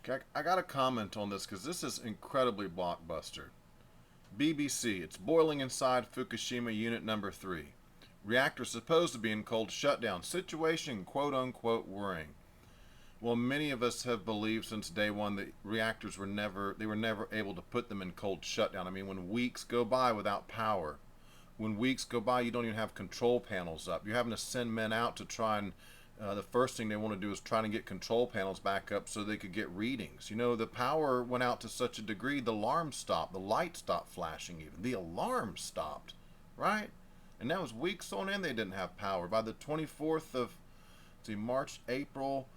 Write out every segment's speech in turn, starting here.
I got to comment on this because this is incredibly blockbuster. BBC, it's boiling inside Fukushima Unit No. 3. Reactor supposed to be in cold shutdown. Situation, quote unquote, worrying. Well, many of us have believed since day one that reactors were never able to put them in cold shutdown. I mean, when weeks go by without power, when weeks go by, you don't even have control panels up. You're having to send men out to try and, the first thing they want to do is try to get control panels back up so they could get readings. You know, the power went out to such a degree, the alarm stopped, the light stopped flashing even. The alarm stopped, right? And that was weeks on end they didn't have power. By the 24th of, March, April,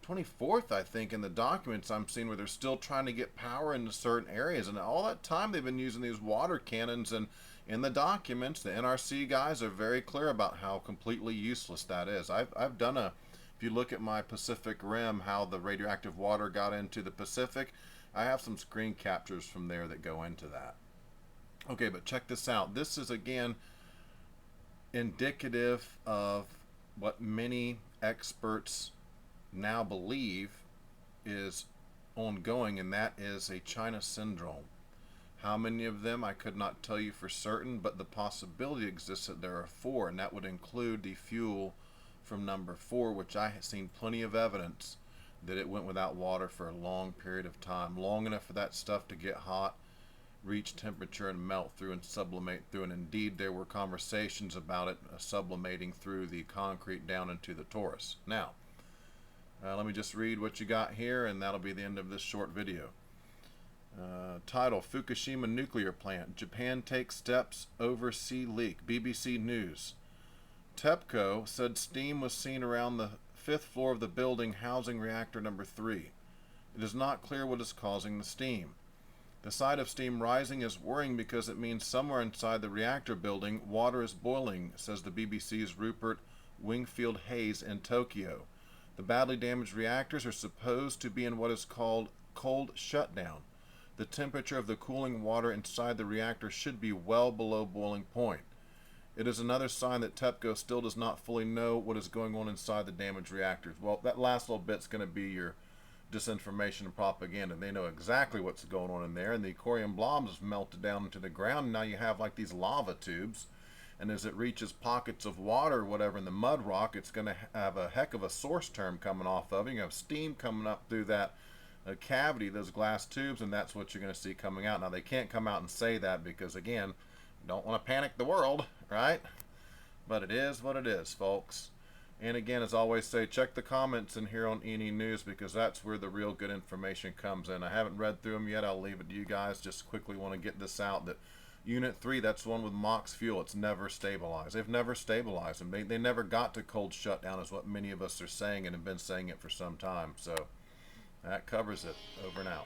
24th, I think, in the documents I'm seeing where they're still trying to get power into certain areas. And all that time they've been using these water cannons, and in the documents, the NRC guys are very clear about how completely useless that is. I've done if you look at my Pacific Rim, how the radioactive water got into the Pacific, I have some screen captures from there that go into that. Okay, but check this out. This is, again, indicative of what many experts now believe is ongoing, and that is a China syndrome. How many of them, I could not tell you for certain, but the possibility exists that there are 4, and that would include the fuel from number 4, which I have seen plenty of evidence that it went without water for a long period of time, long enough for that stuff to get hot, reach temperature, and melt through and sublimate through. And indeed, there were conversations about it sublimating through the concrete down into the torus. Now, let me just read what you got here, and that'll be the end of this short video. Title, Fukushima Nuclear Plant. Japan takes steps over sea leak. BBC News. Tepco said steam was seen around the 5th floor of the building housing reactor number 3. It is not clear what is causing the steam. The sight of steam rising is worrying because it means somewhere inside the reactor building water is boiling, says the BBC's Rupert Wingfield-Hayes in Tokyo. The badly damaged reactors are supposed to be in what is called cold shutdown. The temperature of the cooling water inside the reactor should be well below boiling point. It is another sign that Tepco still does not fully know what is going on inside the damaged reactors. Well, that last little bit's going to be your disinformation and propaganda. They know exactly what's going on in there, and the corium blobs have melted down into the ground, and now you have like these lava tubes, and as it reaches pockets of water or whatever in the mud rock, it's going to have a heck of a source term coming off of it. You have steam coming up through that cavity, those glass tubes, and that's what you're going to see coming out. Now, they can't come out and say that because, again, you don't want to panic the world, right? But it is what it is, folks. And again, as I always say, check the comments in here on Enenews because that's where the real good information comes in. I haven't read through them yet. I'll leave it to you guys. Just quickly want to get this out that Unit 3, that's the one with MOX fuel. It's never stabilized. They've never stabilized them. They never got to cold shutdown is what many of us are saying and have been saying it for some time. So that covers it. Over and out.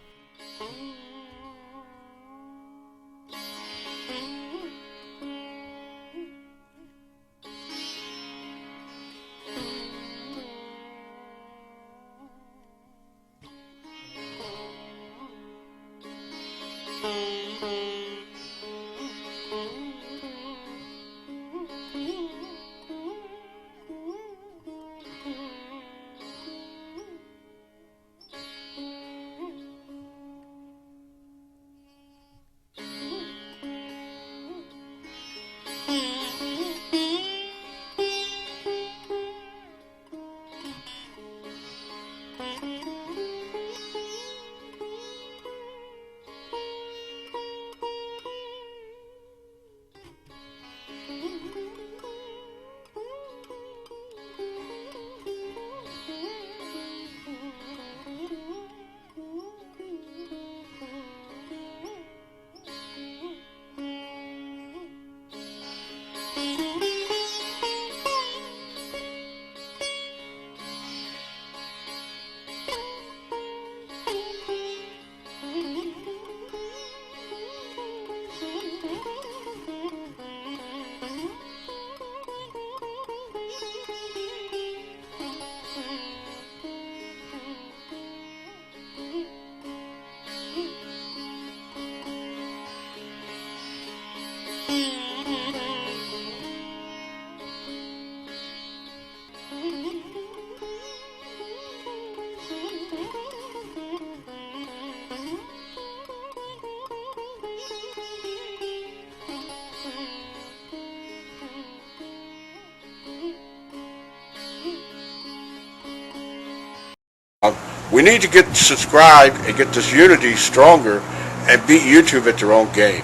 We need to get subscribed and get this unity stronger and beat YouTube at their own game.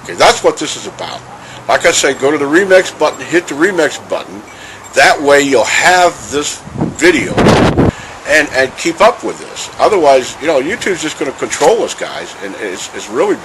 Okay, that's what this is about. Like I say, go to the remix button, hit the remix button. That way you'll have this video and keep up with this. Otherwise, YouTube's just going to control us, guys, and it's really bad.